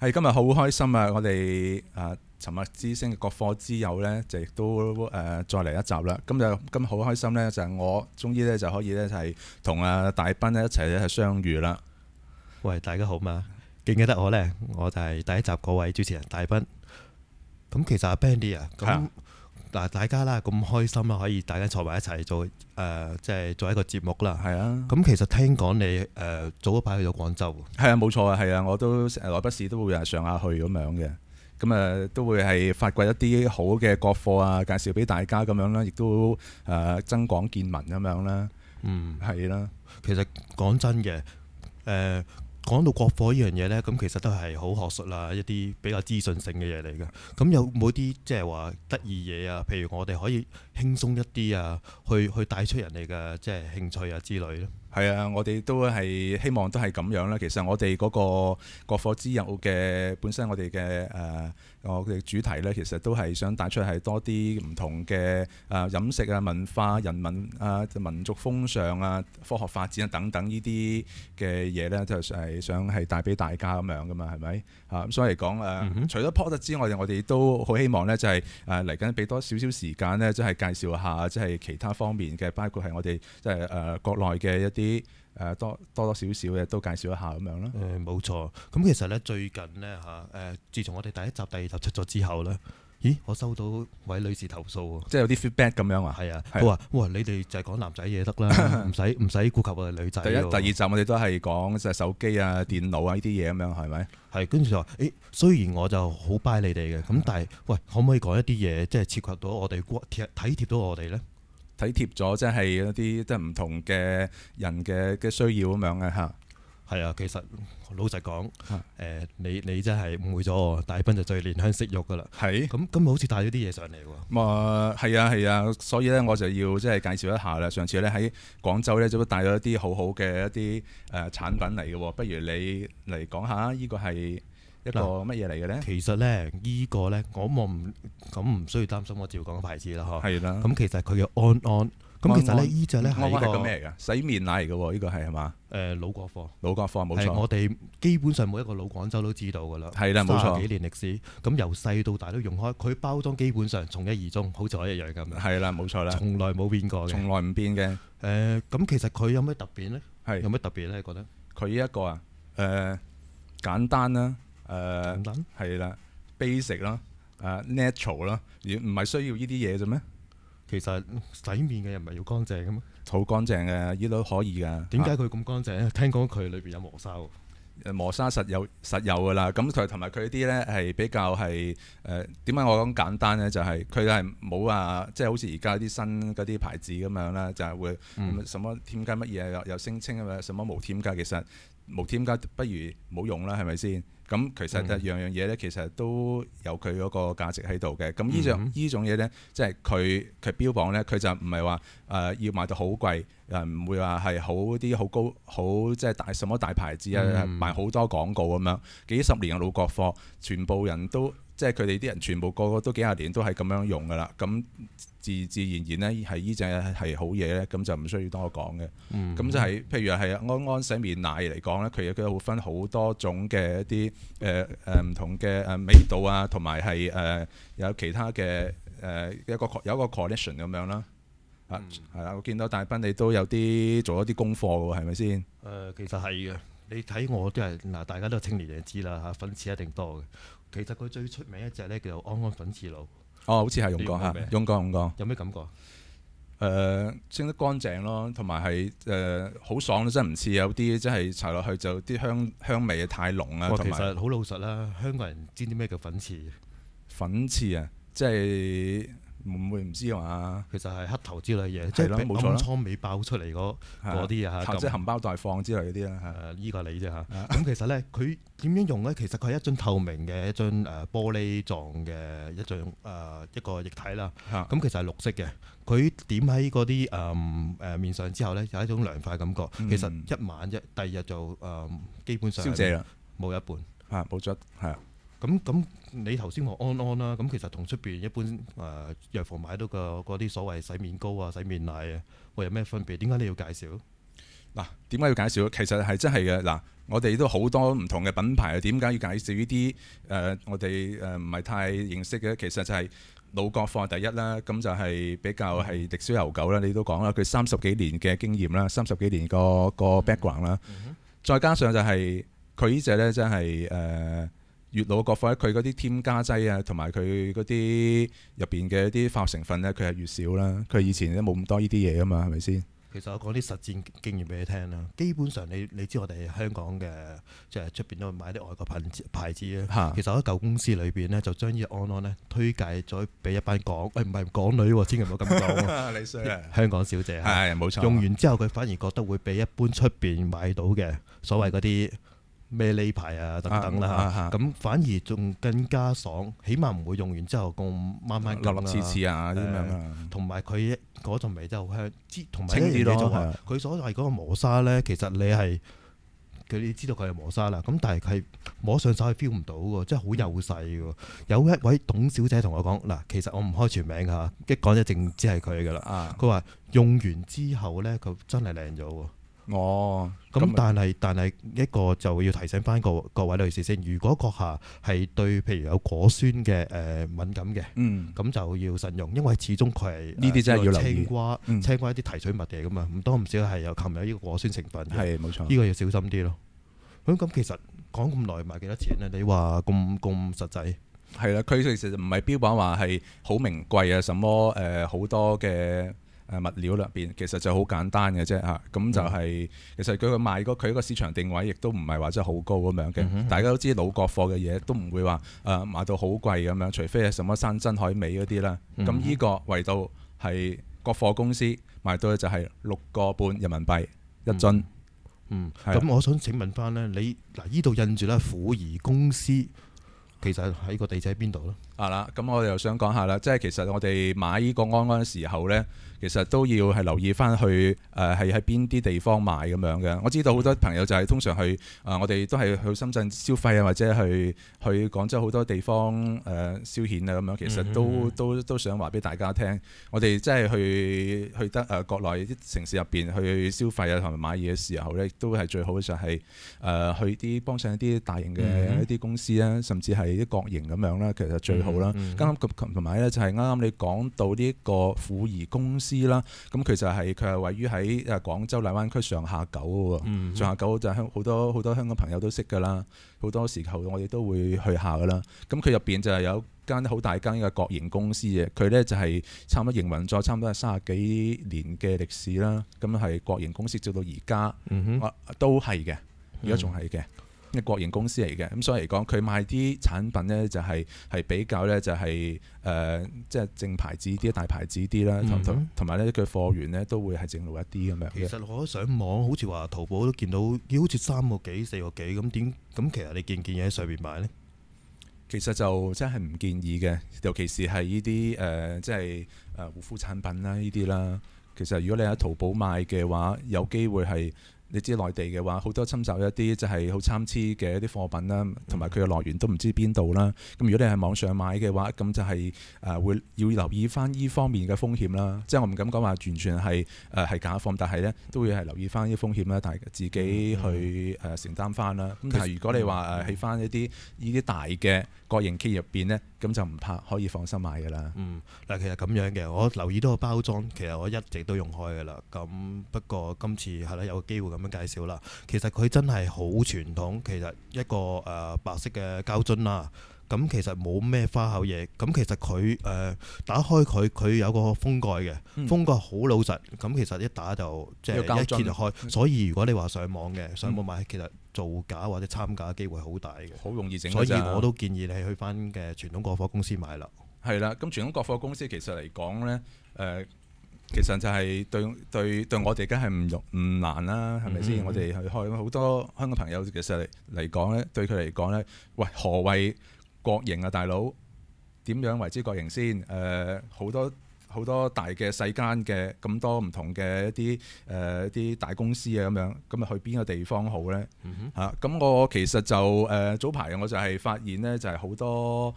係今日好開心啊！我哋尋日之星嘅國課之友咧，就亦都再嚟一集啦。今日好開心咧，就係我終於咧就可以咧就係同大斌咧一齊咧係相遇啦。喂，大家好嘛？記唔記得我呢？我就係第一集嗰位主持人大斌。咁其實阿 Benny 啊，咁嗱大家啦咁開心啦，可以大家坐埋一齊做即係做一個節目啦。係啊。咁其實聽講你早一排去咗廣州。係啊，冇錯啊，係啊，我都來不時都會上下去咁樣嘅。咁都會係發掘一啲好嘅國課啊，介紹俾大家咁樣啦，亦都增廣見聞咁樣啦。係啦。其實講真嘅，講到國課呢樣嘢呢，咁其實都係好學術啦，一啲比較資訊性嘅嘢嚟嘅。咁有冇啲即係話得意嘢啊？譬如我哋可以輕鬆一啲啊，去帶出人哋嘅即係興趣啊之類呢？係啊，我哋都係希望都係咁樣啦。其實我哋嗰個國課之友嘅本身我哋嘅主題呢，其實都係想帶出係多啲唔同嘅飲食啊、文化、人文啊、民族風尚啊、科學發展啊等等呢啲嘅嘢呢，就係想係帶俾大家咁樣噶嘛，係咪咁所以嚟講除咗 podcast 之外，我哋都好希望呢，就係嚟緊俾多少少時間呢，即係介紹下即係其他方面嘅，包括係我哋即係國內嘅一啲多少少嘅都介紹一下咁樣啦。冇錯。咁其實呢，最近呢，自從我哋第一集、第二集出咗之後呢，咦，我收到位女士投訴喎，即係有啲 feedback 咁樣啊。係啊，佢話：哇，你哋就係講男仔嘢得啦，唔使顧及我哋女仔。第一、第二集我哋都係講就係手機啊、電腦啊呢啲嘢咁樣，係咪？係，跟住就話：雖然我就好 buy 你哋嘅，咁但係，喂，可唔可以講一啲嘢，即係切合到我哋體貼到我哋呢？體貼咗即係一啲即係唔同嘅人嘅需要咁樣嘅嚇。係啊，其實老實講，你真係誤會咗我，大斌就最憐香惜玉噶啦。係。咁今日好似帶咗啲嘢上嚟喎。係啊，所以咧我就要即係介紹一下啦。上次咧喺廣州咧就帶咗一啲好好嘅一啲產品嚟嘅喎，不如你嚟講下呢個係一個乜嘢嚟嘅咧？其實咧，呢個咧，我唔需要擔心，我照講個牌子啦，嗬。係啦。咁其實佢叫安安。咁其實咧，呢隻咧係個咩嚟㗎？洗面奶嚟嘅喎，呢個係嘛？老國課。老國課冇錯。我哋基本上每一個老廣州都知道㗎啦。係啦，冇錯。30幾年歷史，咁由細到大都用開。佢包裝基本上從一而終，好似我一樣咁。係啦，冇錯啦。從來冇變過嘅。從來唔變嘅。咁其實佢有咩特別咧？係。有咩特別咧？你覺得？佢呢一個啊，簡單啦，簡單係啦 ，basic 啦，natural 啦，而唔係需要呢啲嘢啫咩？其實洗面嘅人唔係要乾淨嘅咩？好乾淨嘅，呢都可以㗎。點解佢咁乾淨咧？聽講佢裏邊有磨砂喎。磨砂實有㗎啦。咁同埋佢啲咧係比較係點解我講簡單咧？就係佢係冇話即係好似而家啲新嗰啲牌子咁樣啦，就係會什麼添加乜嘢又聲稱啊，什麼無添加，其實無添加不如冇用啦，係咪先？咁其實樣樣嘢咧，其實都有佢嗰個價值喺度嘅。咁呢種嘢咧，即係佢標榜咧，佢就唔係話要賣到好貴，唔會話係好啲好高好即係大什麼大牌子啊，賣好多廣告咁樣。幾十年嘅老國課，全部人都即係佢哋啲人全部個個都幾廿年都係咁樣用㗎啦。咁自然咧係呢隻係好嘢咧，咁就唔需要多講嘅。咁就係譬如係安安洗面奶嚟講咧，佢會分好多種嘅一啲唔同嘅味道啊，同埋係有其他嘅有一個 collection 咁樣啦。係啦，我見到大斌你都有做咗啲功課喎，係咪先？其實係嘅，你睇我都係嗱，大家都係青年人知啦嚇，粉刺一定多嘅。其實佢最出名一隻咧叫做安安粉刺露。好似係用過嚇，用過。有咩感覺？清得乾淨咯，同埋係好爽咯，真係唔似有啲真係搽落去就啲香味太濃啊。其實好老實啦，香港人知唔知咩叫粉刺？粉刺啊，即係唔會唔知啊嘛。其實係黑頭之類嘢，即係暗瘡尾爆出嚟嗰啲啊嚇，即係含胞待放之類嗰啲啦。依個你啫嚇。咁其實咧，佢點樣用咧？其實佢係一樽透明嘅一樽玻璃狀嘅一個液體啦。咁其實係綠色嘅。佢點喺嗰啲面上之後咧，有一種涼快感覺。其實一晚啫，第二日就基本上消謝啦，冇一半冇咗係啊。咁你頭先話安安啦，咁其實同出邊一般藥房買到嗰啲所謂洗面膏啊、洗面奶啊，會有咩分別？點解你要介紹？嗱，點解要介紹？其實係真係嘅。嗱，我哋都好多唔同嘅品牌，點解要介紹呢啲我哋唔係太認識嘅？其實就係老國貨第一啦，咁就係比較係歷史悠久啦。你都講啦，佢30幾年嘅經驗啦，30幾年個 background 啦，再加上就係佢呢隻咧，真係越老國貨，佢嗰啲添加劑啊，同埋佢嗰啲入邊嘅一啲化學成分咧，佢係越少啦。佢以前都冇咁多呢啲嘢啊嘛，係咪先？其實我講啲實戰經驗俾你聽啦。基本上你知我哋香港嘅即係出邊都買啲外國牌子啊。其實喺舊公司裏邊咧，就將呢個安安咧推介咗俾一班唔係港女喎，千祈唔好咁講。你衰啊！香港小姐係冇錯。用完之後，佢反而覺得會比一般出邊買到嘅所謂嗰啲咩呢牌啊等等啦嚇，咁反而仲更加爽，起碼唔會用完之後咁掹掹粒粒黐黐啊啲咁樣啊。同埋佢嗰陣味真係好香，同埋清啲咯。佢所謂嗰個磨砂咧，其實你知道佢係磨砂啦，咁但係佢摸上手係 feel 唔到喎，真係好幼細喎。有一位董小姐同我講嗱，其實我唔開全名嚇，一講就淨知係佢噶啦。佢話用完之後咧，佢真係靚咗喎。哦，咁但係一個就要提醒翻各位女士先，如果閣下係對譬如有果酸嘅敏感嘅，咁就要慎用，因為始終佢係呢啲真係要留意。青瓜一啲提取物嚟噶嘛，唔多唔少係有含有呢個果酸成分嘅，係冇錯。呢個要小心啲咯。咁其實講咁耐賣幾多錢咧？你話咁實際？係啦，佢其實唔係標榜話係好名貴啊，什麼好多嘅物料入邊，其實就好簡單嘅啫嚇。咁就係其實佢賣佢個市場定位亦都唔係話真係好高咁樣嘅。大家都知老國貨嘅嘢都唔會話賣到好貴咁樣，除非係什麼山珍海味嗰啲啦。咁呢個為到係國貨公司賣到就係6個半人民幣一樽。咁我想請問翻咧，你嗱呢度印住咧虎兒公司，其實喺個地址喺邊度咧？咁我又想講下啦，即係其實我哋買呢個安安嘅時候咧，其實都要係留意翻去係喺邊啲地方買咁樣嘅。我知道好多朋友就係通常去我哋都係去深圳消費啊，或者去廣州好多地方消遣啊咁樣。其實都想話俾大家聽，我哋即係去得國內啲城市入邊去消費啊同埋買嘢嘅時候咧，都係最好就係去啲幫襯一啲大型嘅一啲公司啦，甚至係啲國營咁樣啦，其實最好啦。啱啱同埋咧就係啱啱你講到呢個虎兒公司啦，咁佢係位於喺廣州荔灣區上下九喎。上下九就係好多香港朋友都識㗎啦，好多時候我哋都會去下㗎啦。咁佢入邊就係有間好大間嘅國營公司嘅，佢咧就係差唔多營運咗差唔多係30幾年嘅歷史啦。咁係國營公司做到而家，都係嘅，而家仲係嘅。國營公司嚟嘅，咁所以嚟講，佢賣啲產品咧就係比較咧就係即係正牌子啲、大牌子啲啦，同埋咧佢貨源咧都會係正路一啲咁樣。其實我上網好似話淘寶都見到，好似3個幾、4個幾咁其實你建唔建議喺上邊買咧？其實就真係唔建議嘅，尤其是係呢啲即係護膚產品啦呢啲啦。其實如果你喺淘寶買嘅話，有機會係。你知內地嘅話，好多侵襲一啲就係好參差嘅一啲貨品啦，同埋佢嘅來源都唔知邊度啦。咁如果你係網上買嘅話，咁就係會要留意翻呢方面嘅風險啦。即係我唔敢講話完全係假貨，但係咧都會係留意翻呢啲風險啦，但係自己去承擔翻啦。咁但係如果你話喺翻一啲呢啲大嘅國營企業入邊咧，咁就唔怕，可以放心買㗎啦。嗱，其實咁樣嘅，我留意到個包裝，其實我一直都用開㗎啦。咁不過今次係啦，有個機會咁樣介紹啦。其實佢真係好傳統，其實一個白色嘅膠樽啦。咁其實冇咩花巧嘢。咁其實佢打開佢有個封蓋嘅，封蓋好老實。咁其實一打就即係一揭就開。所以如果你話上網買，其實造假或者參假嘅機會好大嘅，好容易整。所以我都建議你去翻嘅傳統國貨公司買啦。係啦，咁傳統國貨公司其實嚟講咧，其實就係對我哋梗係唔難啦，係咪先？我哋去開好多香港朋友其實嚟講咧，對佢嚟講咧，喂，何謂國營啊，大佬？點樣為之國營先？好多大嘅細間嘅咁多唔同嘅一啲大公司啊咁樣，咁啊去邊個地方好咧？咁我其實就早排我就係發現咧，就係好多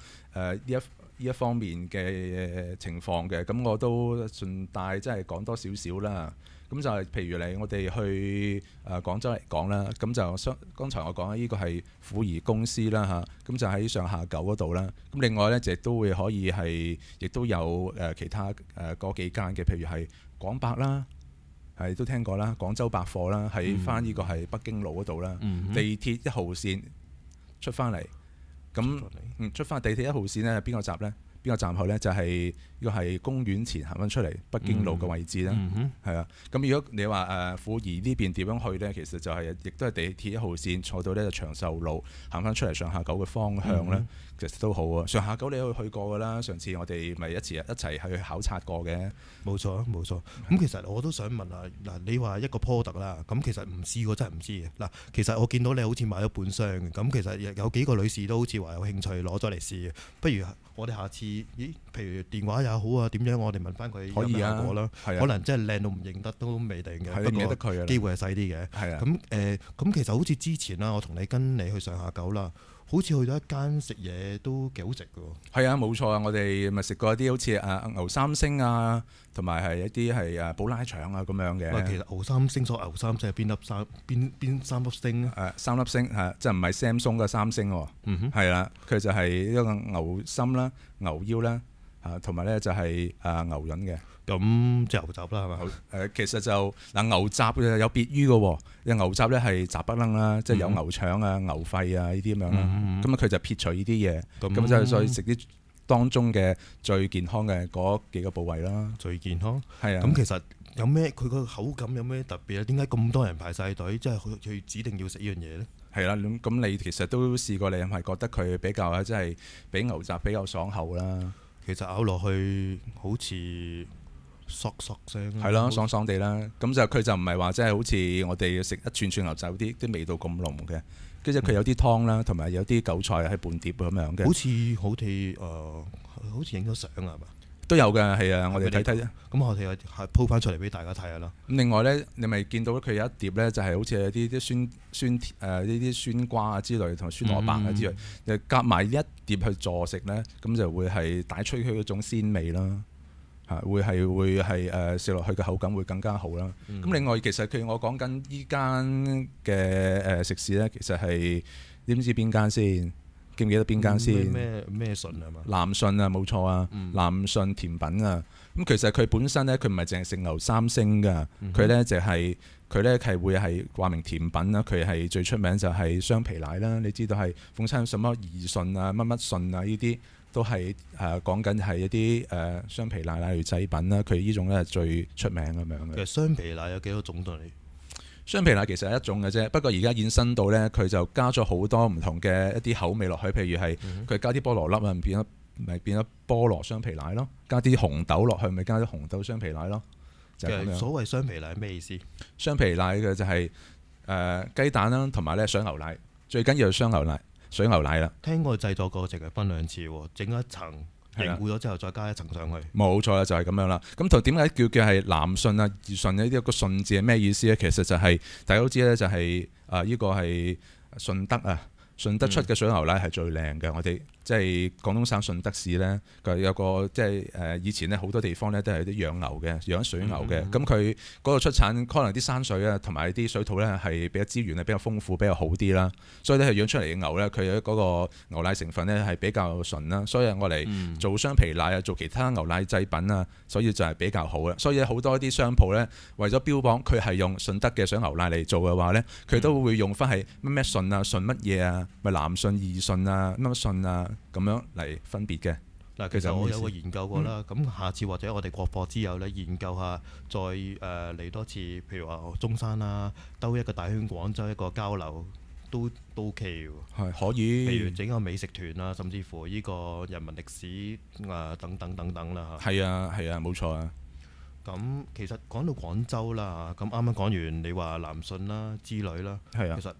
一方面嘅情況嘅，咁我都順帶即係講多少少啦。咁就係譬如我哋去廣州嚟講啦，咁就剛才我講呢個係婦儀公司啦嚇，咁就喺上下九嗰度啦。咁另外呢，亦都會可以係，亦都有其他嗰幾間嘅，譬如係廣百啦，係都聽過啦，廣州百貨啦，喺翻呢個係北京路嗰度啦，地鐵1號線出翻嚟，咁出翻地鐵1號線呢，邊個站呢？邊個站後呢？就係呢個係公園前行翻出嚟北京路嘅位置啦，係啊。咁如果你話婦儀呢邊點樣去呢？其實就係亦都係地鐵1號線坐到呢個長壽路行翻出嚟上下九嘅方向呢，其實都好啊。上下九你都去過㗎啦，上次我哋咪一齊去考察過嘅。冇錯冇錯。咁其實我都想問下嗱，你話一個 product 啦，咁其實唔試過真係唔知嘅。嗱，其實我見到你好似買咗半箱嘅，咁其實有幾個女士都好似話有興趣攞咗嚟試嘅，不如我哋下次，譬如電話也好啊，點樣我哋問翻佢有咩效果啦？可能真係靚到唔認得都未定嘅，不過機會係細啲嘅。咁其實好似之前啦，我同你跟你去上下九啦，好似去咗一間食嘢都幾好食嘅喎。係啊，冇錯啊，我哋咪食過一啲好似牛三星啊，同埋係一啲係布拉腸啊咁樣嘅。其實牛三星係邊三粒星咧？3粒星係，即係唔係 Samsung 嘅三星喎？係啦，佢就係一個牛心啦、牛腰啦，同埋咧就係牛潤嘅。咁即係牛雜啦，係咪？其實就牛雜有別於嘅喎，牛雜咧係雜不楞啦，即係有牛腸啊、牛肺啊呢啲咁樣啦。咁佢就撇除呢啲嘢，咁就再食啲當中嘅最健康嘅嗰幾個部位啦。最健康係啊。咁其實有咩？佢個口感有咩特別啊？點解咁多人排晒隊，即係佢指定要食呢樣嘢咧？係啦，咁你其實都試過，你係咪覺得佢比較即係比牛雜比較爽口啦？其實咬落去好似索聲，係咯，爽爽地啦。咁就佢就唔係話即係好似我哋食一串牛雜啲味道咁濃嘅，跟住佢有啲湯啦，同埋有啲韭菜喺半碟咁樣嘅。好似影咗相啊，係嘛？都有嘅，係啊，我哋睇睇啫。咁我哋鋪翻出嚟俾大家睇下啦。咁另外咧，你咪見到佢有一碟咧，就係好似有啲酸呢啲酸瓜啊之類，同埋酸蘿蔔啊之類，就夾埋一碟去助食咧，咁就會係帶出佢嗰種鮮味啦。會係食落去嘅口感會更加好啦。咁另外其實我講緊依間嘅食肆咧，其實係知唔知邊間先？記唔記得邊間先？咩順係嘛？南順啊，冇錯啊，南順甜品啊。咁其實佢本身咧，佢唔係淨係食牛三星㗎，佢咧就係佢咧係會係話明甜品啦。佢係最出名就係雙皮奶啦。你知道係逢親什麼義順啊、乜乜順啊呢啲都係講緊係一啲雙皮奶類製品啦。佢呢種咧係最出名咁樣嘅。其實雙皮奶有幾多種類？雙皮奶其實係一種嘅啫，不過而家衍生到咧，佢就加咗好多唔同嘅一啲口味落去，譬如係佢加啲菠蘿粒啊，變咗菠蘿雙皮奶咯；加啲紅豆落去，咪加啲紅豆雙皮奶咯。就係咁樣。所謂雙皮奶咩意思？雙皮奶嘅就係雞蛋啦，同埋咧水牛奶，最緊要係雙牛奶、水牛奶啦。聽過製作過程係分兩次喎，整一層。凝固咗之後，再加一層上去。冇錯啦，就係咁樣啦。咁同點解叫係南順啊、義順呢？呢個順字係咩意思咧？其實就係大家都知咧，就係呢個係順德啊，順德出嘅水牛奶係最靚嘅。我哋即係廣東省順德市咧，佢有個即係以前咧好多地方咧都係啲養牛嘅，養水牛嘅。咁佢嗰度出產可能啲山水啊，同埋啲水土咧係比較資源係比較豐富、比較好啲啦。所以咧係養出嚟嘅牛咧，佢有嗰個牛奶成分咧係比較純啦。所以我哋做雙皮奶啊，做其他牛奶製品啊，所以就係比較好啦。所以好多啲商鋪咧，為咗標榜佢係用順德嘅水牛奶嚟做嘅話咧，佢都會用翻係咩順啊、順乜嘢啊，咪南順、義順啊、乜乜順啊。咁樣嚟分別嘅。嗱，其實我有個研究過啦，咁下次或者我哋國貨之友咧研究下，再嚟多次，譬如話中山啦，兜一個大圈廣州一個交流都 OK 喎。係可以。譬如整個美食團啊，甚至乎呢個人文歷史等等啦嚇。係啊，冇錯啊。咁其實講到廣州啦，咁啱啱講完你話南順啦之類啦，係啊。其實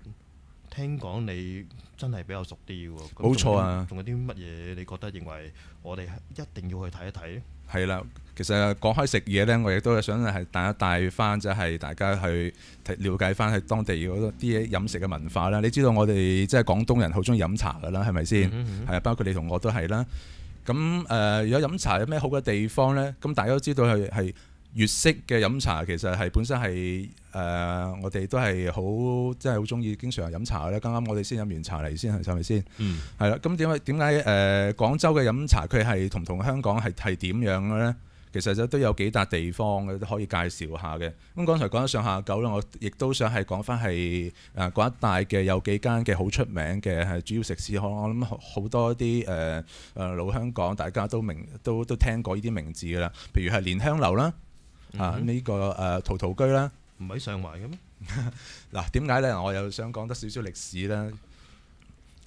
聽講你真係比較熟啲喎。冇錯啊。仲有啲乜嘢你覺得認為我哋一定要去睇一睇咧？係啦，其實講開食嘢呢，我亦都想係帶翻，即係大家去了解翻去當地嗰啲飲食嘅文化啦。你知道我哋即係廣東人好中意飲茶㗎啦，係咪先？係啊，包括你同我都係啦。咁如果飲茶有咩好嘅地方咧？咁大家都知道係粵式嘅飲茶，其實係本身係我哋都係好即係好中意經常飲茶咧。啱啱我哋先飲完茶嚟先係咪先？係啦。咁點解廣州嘅飲茶佢係同香港係點樣嘅咧？其實都有幾笪地方嘅都可以介紹下嘅。咁剛才講咗上下九啦，我亦都想係講翻係嗰一帶嘅有幾間嘅好出名嘅係主要食肆。我諗好多啲老香港大家都聽過呢啲名字㗎啦。譬如係蓮香樓啦，呢個陶陶居啦，唔喺上環嘅咩？嗱，點解咧？我又想講得少少歷史啦。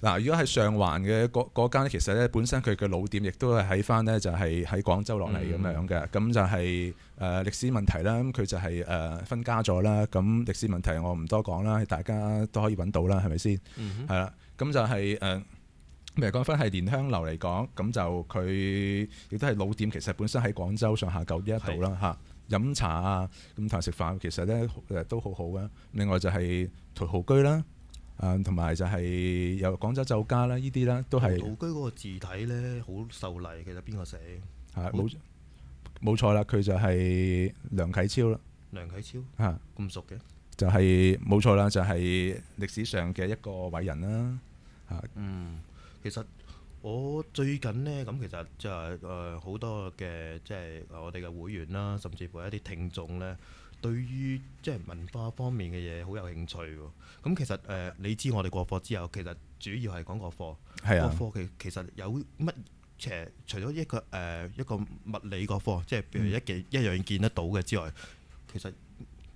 嗱，如果係上環嘅嗰間，其實咧本身佢嘅老店亦都係喺翻咧，就係喺廣州落嚟咁樣嘅。咁就係歷史問題啦。咁佢就係分家咗啦。咁歷史問題我唔多講啦，大家都可以揾到啦，係咪先？係啦。咁就係譬如講翻係蓮香樓嚟講，咁就佢亦都係老店，其實本身喺廣州上下九呢一度啦嚇。飲茶啊，咁同埋食飯，其實咧都好好嘅。另外就係陶陶居啦。同埋就係有廣州酒家啦，呢啲啦都係。陶居嗰個字體咧好秀麗，其實邊個寫？係冇錯啦，佢就係梁啟超啦。梁啟超嚇咁熟嘅？就係冇錯啦，就係歷史上嘅一個偉人啦。嚇其實我最近呢，咁其實就係好多嘅即係我哋嘅會員啦，甚至乎一啲聽眾咧。對於即係文化方面嘅嘢好有興趣喎。咁其實你知我哋過課之後，其實主要係講個課。係啊。個課其實有乜？除咗一個物理個課，即係譬如一樣見得到嘅之外，其實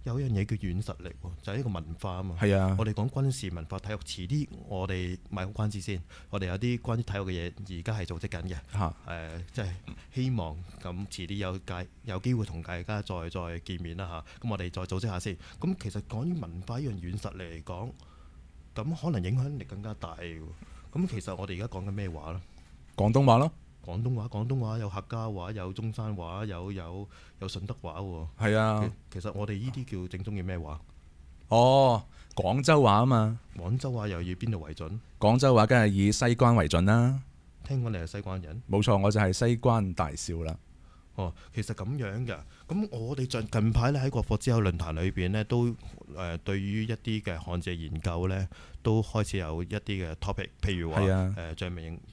有一樣嘢叫軟實力喎，就係一個文化啊嘛。係啊。我哋講軍事文化體育，遲啲我哋賣個關子先。我哋有啲關於體育嘅嘢，而家係組織緊嘅。即係希望咁遲啲有機會同大家再見面啦嚇。咁我哋再組織下先。咁其實講於文化呢樣軟實力嚟講，咁可能影響力更加大喎。咁其實我哋而家講緊咩話咧？廣東話咯。廣東話有客家話，有中山話，有順德話喎。係啊。其實我哋呢啲叫正宗嘅咩話？哦，廣州話啊嘛。廣州話又以邊度為準？廣州話梗係以西關為準啦。聽講你係西關人？冇錯，我就係西關大少啦。哦，其實咁樣嘅。咁我哋近排咧喺國課之友論壇裏邊咧，都對於一啲嘅漢字研究咧，都開始有一啲嘅 topic， 譬如話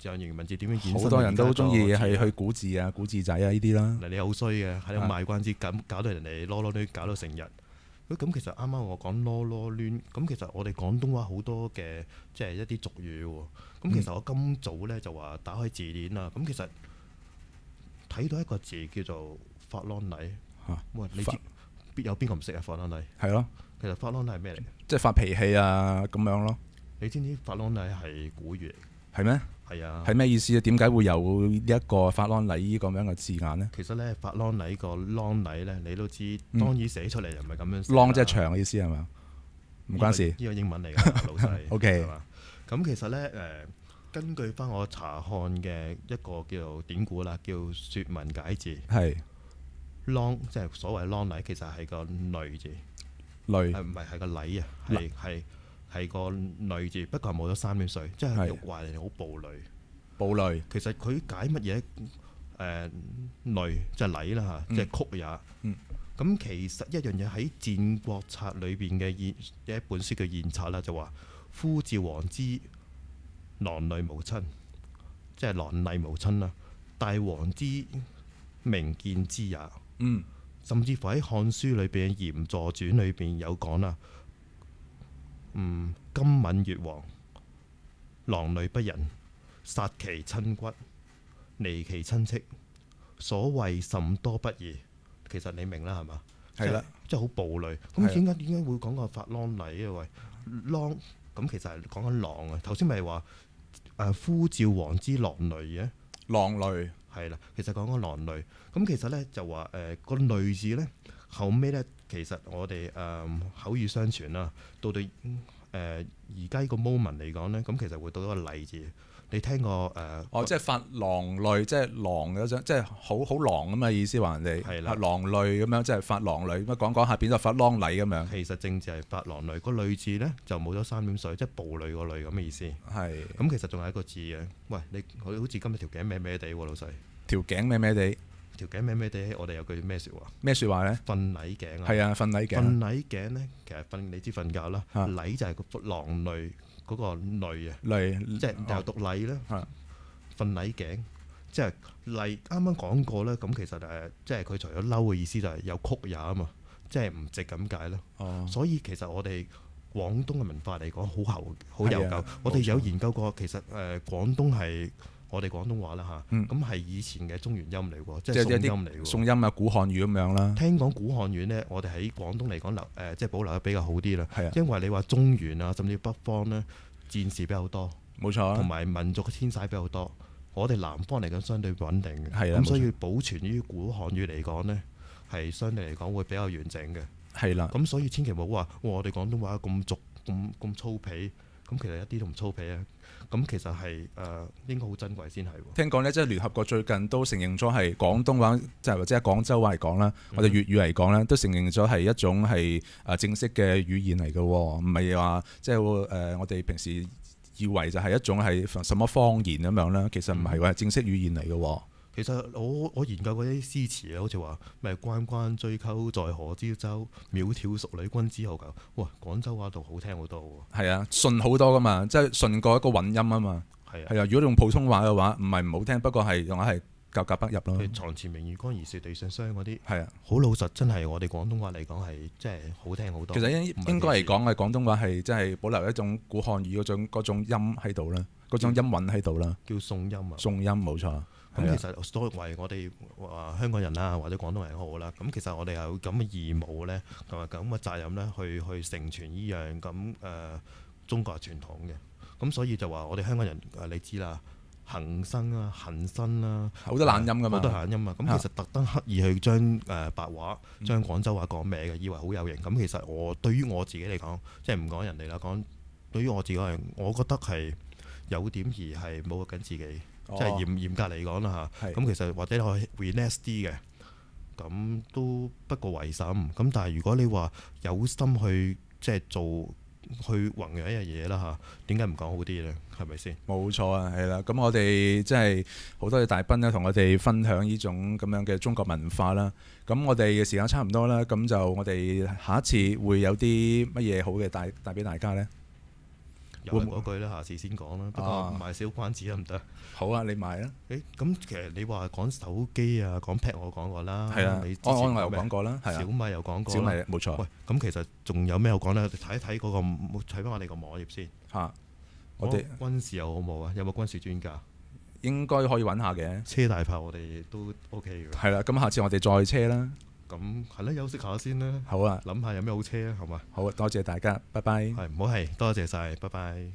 象形文字點樣衍生。好多人都中意係去古字啊、古字仔啊呢啲啦。嗱，你好衰嘅喺度賣關子，搞到人哋囉囉攣，搞到成日。咁其實啱啱我講囉囉攣，咁其實我哋廣東話好多嘅即係一啲俗語喎。咁其實我今早咧就話打開字典啦，咁其實睇到一個字叫做發啷禮。喂，你知有邊個唔識啊？發啷禮係咯，其實發啷禮係咩嚟？即係發脾氣啊咁樣咯。你知唔知發啷禮係古語嚟？係咩？係啊。係咩意思啊？點解會有呢一個發啷禮呢個咁樣嘅字眼呢？其實咧，發啷禮個啷禮咧，你都知，當然寫出嚟又唔係咁樣寫。啷即係長嘅意思係嘛？唔關事。呢個英文嚟㗎，老細。OK。咁其實咧根據翻我查看嘅一個叫做典故啦，叫《說文解字》。係。啷即係所謂啷禮，其實係個累字。累唔係個禮啊，係個累字，不過係冇咗三點水，即係話人哋好暴戾。暴戾其實佢解乜嘢？累即係禮啦嚇，即係曲也。咁其實一樣嘢喺《戰國策》裏邊嘅一本書叫《燕策》啦，就話夫趙王之郎累無親，即係郎禮無親啦。大王之明見之也。甚至乎喺《漢書》裏邊《嚴座傳》裏邊有講啦。今敏越王，郎累不仁，殺其親骨，離其親戚，所謂甚多不義。其實你明啦，係嘛？係啦，即係好暴戾。咁點解會講個發啷禮啊？喂，啷咁其實係講緊狼啊。頭先咪話夫趙王之郎累嘅郎累係啦，其實講緊郎累。咁其實咧就話個累字咧後尾咧，其實我哋口語相傳啦，到而家呢個 moment 嚟講咧，咁其實會到一個禮字。你聽過即係發狼類，即係狼嗰種，即係好狼咁嘅意思話人哋係啦，狼類咁樣，即係發狼類。咁講下變咗發狼禮咁樣。其實正字係發狼類，個類字咧就冇咗三點水，即係暴類個類咁嘅意思。係。咁其實仲有一個字嘅。喂，你好似今日條頸歪歪地喎，老細。條頸歪歪地。條頸歪歪地，我哋有句咩説話？咩説話咧？瞓禮頸啊。係啊，瞓禮頸。瞓禮頸咧，其實你知瞓覺啦。禮就係個狼類嗰個類啊。類即係又讀禮啦。瞓禮頸，即係禮。啱啱講過咧，咁其實即係佢除咗嬲嘅意思，就係有曲也啊嘛，即係唔直咁解咯。所以其實我哋廣東嘅文化嚟講，好悠久。我哋有研究過，其實廣東係我哋廣東話啦嚇，咁係以前嘅中原音嚟喎，即係宋音嚟喎。宋音啊，古漢語咁樣啦。聽講古漢語咧，我哋喺廣東嚟講即係保留得比較好啲啦。因為你話中原啊，甚至北方咧，戰事比較多，冇錯，同埋民族嘅遷徙比較多。我哋南方嚟講相對穩定嘅，咁所以保存於古漢語嚟講咧，係相對嚟講會比較完整嘅。係啦，咁所以千祈唔好話我哋廣東話咁俗咁粗鄙，咁其實一啲都唔粗鄙啊！咁其實係應該好珍貴先係。聽講咧，即係聯合國最近都承認咗係廣東話，即係或者係廣州話嚟講啦，我哋粵語嚟講咧，都承認咗係一種係正式嘅語言嚟嘅喎，唔係話即係我哋平時以為就係一種係什麼方言咁樣啦，其實唔係話係正式語言嚟嘅喎。其實我研究過一啲詩詞啊，好似話咩關關雎鳩，在河之洲，窈窕淑女，君子好逑。哇，廣州話度好聽好多喎。係啊，順好多噶嘛，即係順過一個韻音啊嘛。係啊，如果你用普通話嘅話，唔係唔好聽，不過係用係格格不入咯。床前明月光，疑是地上霜嗰啲。係啊，好老實，真係我哋廣東話嚟講係即係好聽好多。其實應該嚟講，我哋廣東話係真係保留一種古漢語嗰種音喺度啦，嗰種音韻喺度啦。叫宋音啊。宋音冇錯。咁其實作為我哋香港人啦，或者廣東人好啦，咁其實我哋有咁嘅義務咧，同埋咁嘅責任咧，去承傳依樣咁中國傳統嘅。咁所以就話我哋香港人你知啦，恒生啊、恒生啦，好多懶音㗎嘛，好多懶音啊。咁其實特登刻意去將白話、將廣州話講歪嘅，以為好有型。咁其實對於我自己嚟講，即係唔講人哋啦，講對於我自己嚟講，我覺得係有點而係冇緊自己。即係嚴格嚟講啦嚇，咁其實或者可以 relax 啲嘅，咁都不過為甚。咁但係如果你話有心去即係去弘揚一樣嘢啦嚇，點解唔講好啲咧？係咪先？冇錯啊，係啦。咁我哋即係好多謝大斌咧，同我哋分享呢種咁樣嘅中國文化啦。咁我哋嘅時間差唔多啦，咁就我哋下一次會有啲乜嘢好嘅帶俾大家咧？又係嗰句啦，下次先講啦。不過賣小關子得唔得？好啊，你賣啦。咁其實你話講手機啊，講 Pad 我講過啦。係啊，安我又講過啦。小米又講過。小米冇錯。喂，咁其實仲有咩好講咧？睇一睇嗰個，睇翻我哋個網頁先。嚇！我哋軍事又好冇啊？有冇軍事專家？應該可以揾下嘅。車大炮我哋都 OK 嘅。係啦，咁下次我哋再車啦。咁係啦，休息下先啦。好啊，諗下有咩好車啊，係嘛？好啊，多謝大家，拜拜。係唔好係，多謝晒，拜拜。